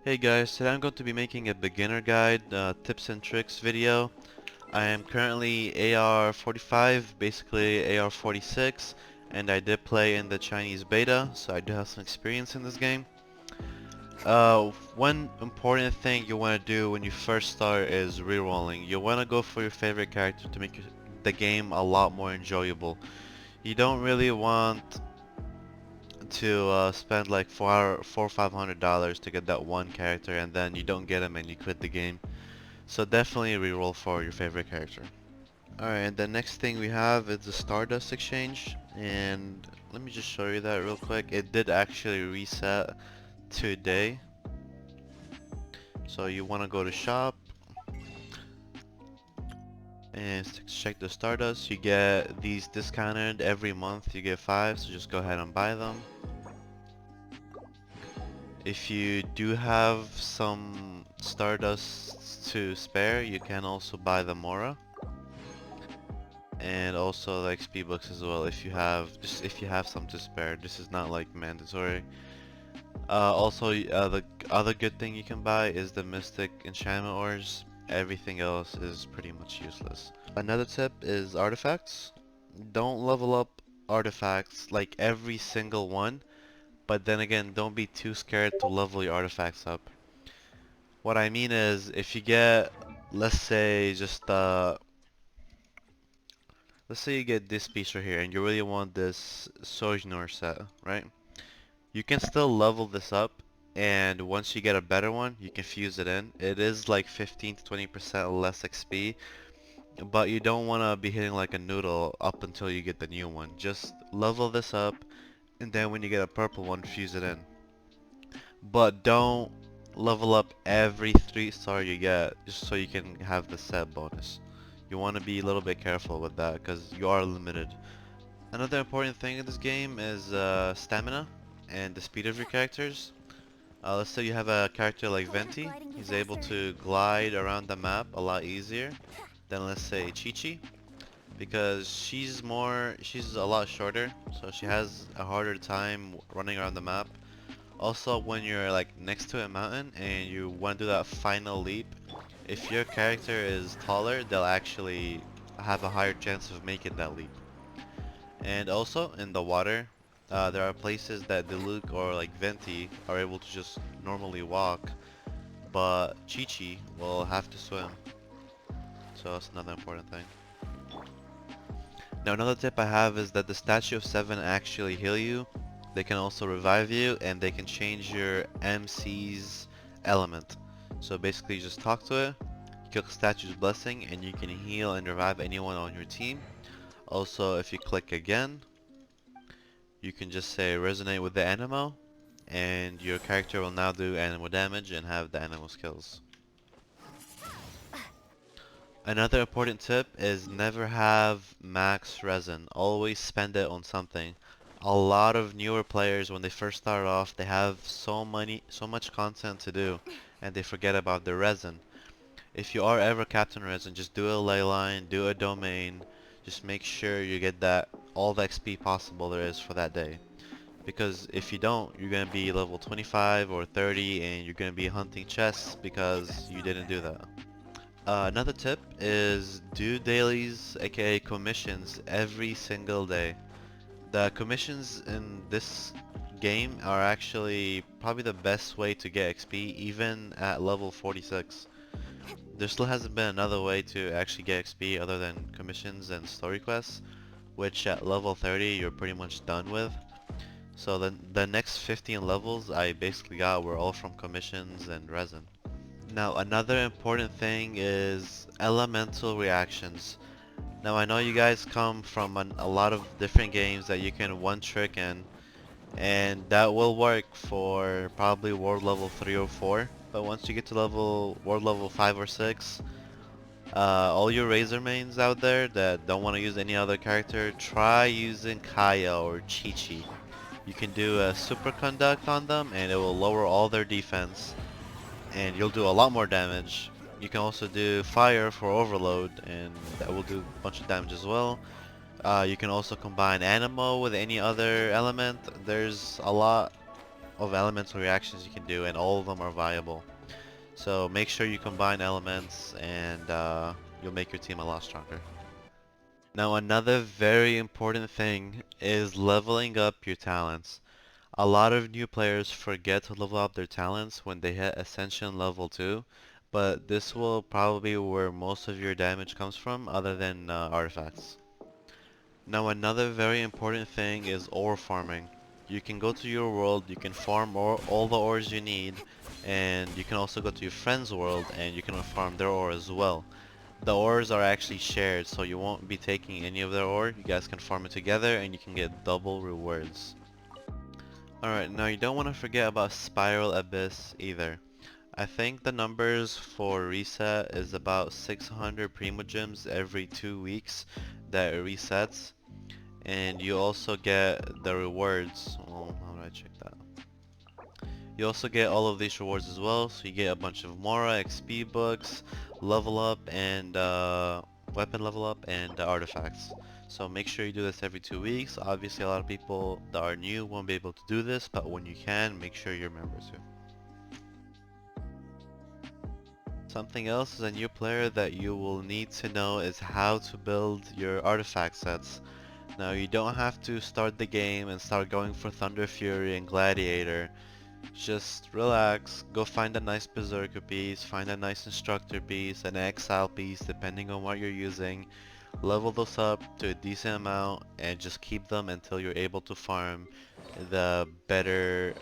Hey guys, today I'm going to be making a beginner guide, tips and tricks video. I am currently AR 45, basically AR 46, and I did play in the Chinese beta, so I do have some experience in this game. One important thing you want to do when you first start is rerolling. You want to go for your favorite character to make the game a lot more enjoyable. You don't really want to spend like four or $500 to get that one character and then you don't get him and you quit the game. So definitely reroll for your favorite character. Alright, and the next thing we have is the Stardust exchange, and let me just show you that real quick. It did actually reset today. So you want to go to shop and check the Stardust. You get these discounted every month. You get 5, so just go ahead and buy them. If you do have some Stardust to spare, you can also buy the Mora. And also the XP books as well if you have, just if you have some to spare. This is not like mandatory. The other good thing you can buy is the Mystic Enchantment Ores. Everything else is pretty much useless. Another tip is artifacts. Don't level up artifacts like every single one, but then again, don't be too scared to level your artifacts up. What I mean is, if you get, let's say, let's say you get this piece right here, and you really want this Sojourner set, right? You can still level this up, and once you get a better one, you can fuse it in. It is like 15 to 20% less XP, but you don't want to be hitting like a noodle up until you get the new one. Just level this up, and then when you get a purple one, fuse it in. But don't level up every 3-star you get just so you can have the set bonus. You want to be a little bit careful with that because you are limited. Another important thing in this game is stamina and the speed of your characters. Let's say you have a character like Venti. He's able to glide around the map a lot easier than, let's say, Chi-Chi, because she's a lot shorter, so she has a harder time running around the map. Also, when you're like next to a mountain and you want to do that final leap, if your character is taller, they'll actually have a higher chance of making that leap. And also in the water, there are places that Diluc or like Venti are able to just normally walk, but Chi-Chi will have to swim. So that's another important thing. Now another tip I have is that the Statue of 7 actually heal you. They can also revive you, and they can change your MC's element. So basically you just talk to it, you kill Statue's Blessing, and you can heal and revive anyone on your team. Also, if you click again, you can just say resonate with the Anemo, and your character will now do Anemo damage and have the Anemo skills. Another important tip is never have max resin. Always spend it on something. A lot of newer players, when they first start off, they have so much content to do, and they forget about the resin. If you are ever Captain Resin, just do a ley line, do a domain. Just make sure you get that all the XP possible there is for that day. Because if you don't, you're gonna be level 25 or 30, and you're gonna be hunting chests because you didn't do that. Another tip is do dailies, aka commissions, every single day. The commissions in this game are actually probably the best way to get XP even at level 46. There still hasn't been another way to actually get XP other than commissions and story quests, which at level 30 you're pretty much done with. So the next 15 levels I basically got were all from commissions and resin. Now another important thing is elemental reactions. Now I know you guys come from a lot of different games that you can one trick in, and that will work for probably world level 3 or 4, but once you get to world level 5 or 6, all your Razor mains out there that don't want to use any other character, try using Kaya or Chi-Chi. You can do a super conduct on them and it will lower all their defense and you'll do a lot more damage. You can also do fire for overload and that will do a bunch of damage as well. You can also combine Anemo with any other element. There's a lot of elemental reactions you can do, and all of them are viable. So make sure you combine elements, and you'll make your team a lot stronger. Now another very important thing is leveling up your talents. A lot of new players forget to level up their talents when they hit Ascension level 2, but this will probably be where most of your damage comes from other than artifacts. Now another very important thing is ore farming. You can go to your world, you can farm all the ores you need, and you can also go to your friend's world and you can farm their ore as well. The ores are actually shared, so you won't be taking any of their ore. You guys can farm it together and you can get double rewards. Alright, now you don't want to forget about Spiral Abyss either. I think the numbers for reset is about 600 Primogems every 2 weeks that it resets. And you also get the rewards. Well, how do I check that? You also get all of these rewards as well. So you get a bunch of Mora, XP books, level up, and weapon level up, and artifacts. So make sure you do this every 2 weeks. Obviously a lot of people that are new won't be able to do this, but when you can, make sure you're members to. Something else as a new player that you will need to know is how to build your artifact sets. Now you don't have to start the game and start going for Thunder Fury and Gladiator. Just relax, go find a nice Berserker piece, find a nice Instructor piece, an Exile piece depending on what you're using. Level those up to a decent amount and just keep them until you're able to farm the better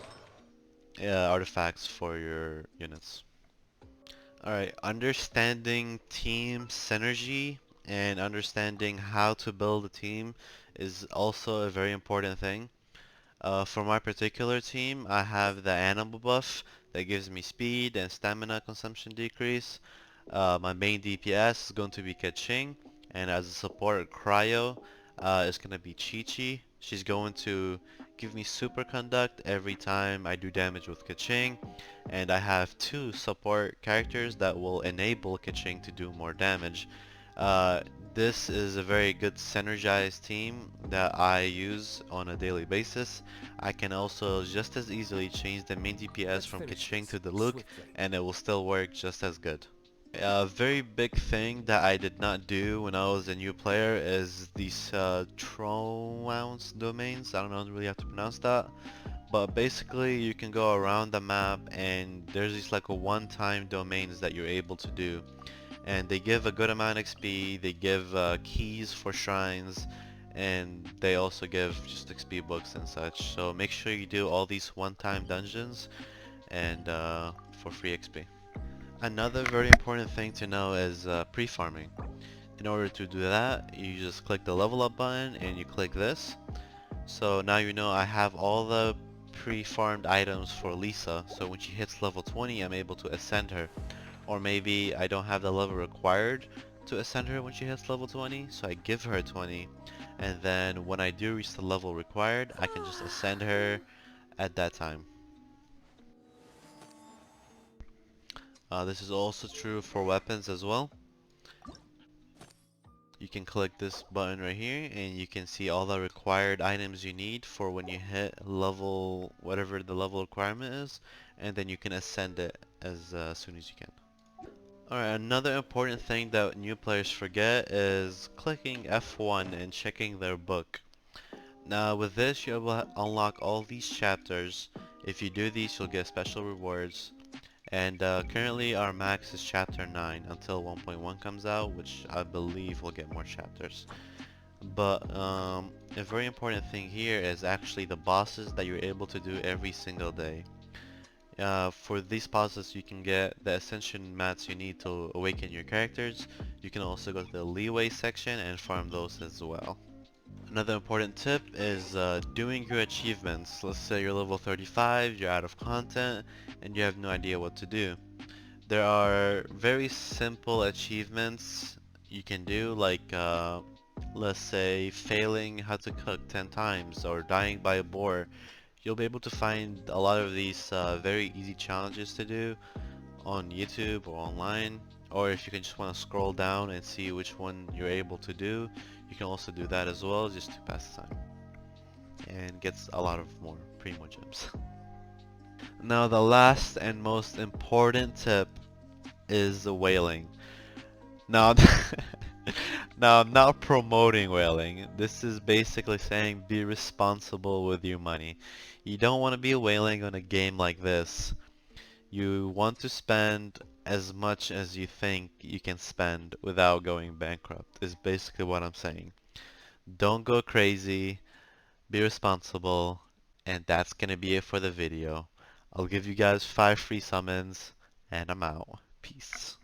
artifacts for your units. Alright, understanding team synergy and understanding how to build a team is also a very important thing. For my particular team, I have the animal buff that gives me speed and stamina consumption decrease. My main DPS is going to be Keqing, and as a support Cryo is going to be Chi-Chi. She's going to give me super conduct every time I do damage with Keqing, and I have two support characters that will enable Keqing to do more damage. Uh, this is a very good synergized team that I use on a daily basis. I can also just as easily change the main DPS from Keqing to the Luke, and it will still work just as good. A very big thing that I did not do when I was a new player is these Trounce domains. I don't know really how to pronounce that. But basically you can go around the map and there's these like a one-time domains that you're able to do. And they give a good amount of XP, they give keys for shrines, and they also give just XP books and such. So make sure you do all these one-time dungeons and for free XP. Another very important thing to know is pre-farming. In order to do that, you just click the level up button and you click this. So now you know I have all the pre-farmed items for Lisa, so when she hits level 20 I'm able to ascend her. Or maybe I don't have the level required to ascend her when she hits level 20, so I give her 20, and then when I do reach the level required I can just ascend her at that time. This is also true for weapons as well. You can click this button right here and you can see all the required items you need for when you hit level, whatever the level requirement is, and then you can ascend it as soon as you can. Alright, another important thing that new players forget is clicking F1 and checking their book. Now with this you will unlock all these chapters. If you do these you'll get special rewards. And currently our max is chapter 9 until 1.1 comes out, which I believe will get more chapters. But a very important thing here is actually the bosses that you're able to do every single day. For these bosses you can get the ascension mats you need to awaken your characters. You can also go to the leeway section and farm those as well. Another important tip is doing your achievements. Let's say you're level 35, you're out of content, and you have no idea what to do. There are very simple achievements you can do, like let's say failing how to cook 10 times or dying by a boar. You'll be able to find a lot of these very easy challenges to do on YouTube or online, or if you can just want to scroll down and see which one you're able to do, you can also do that as well just to pass the time and gets a lot of more primo gems. Now the last and most important tip is the whaling. Now, now I'm not promoting whaling. This is basically saying be responsible with your money. You don't want to be whaling on a game like this. You want to spend as much as you think you can spend without going bankrupt, is basically what I'm saying. Don't go crazy, be responsible, and that's gonna be it for the video. I'll give you guys 5 free summons, and I'm out. Peace.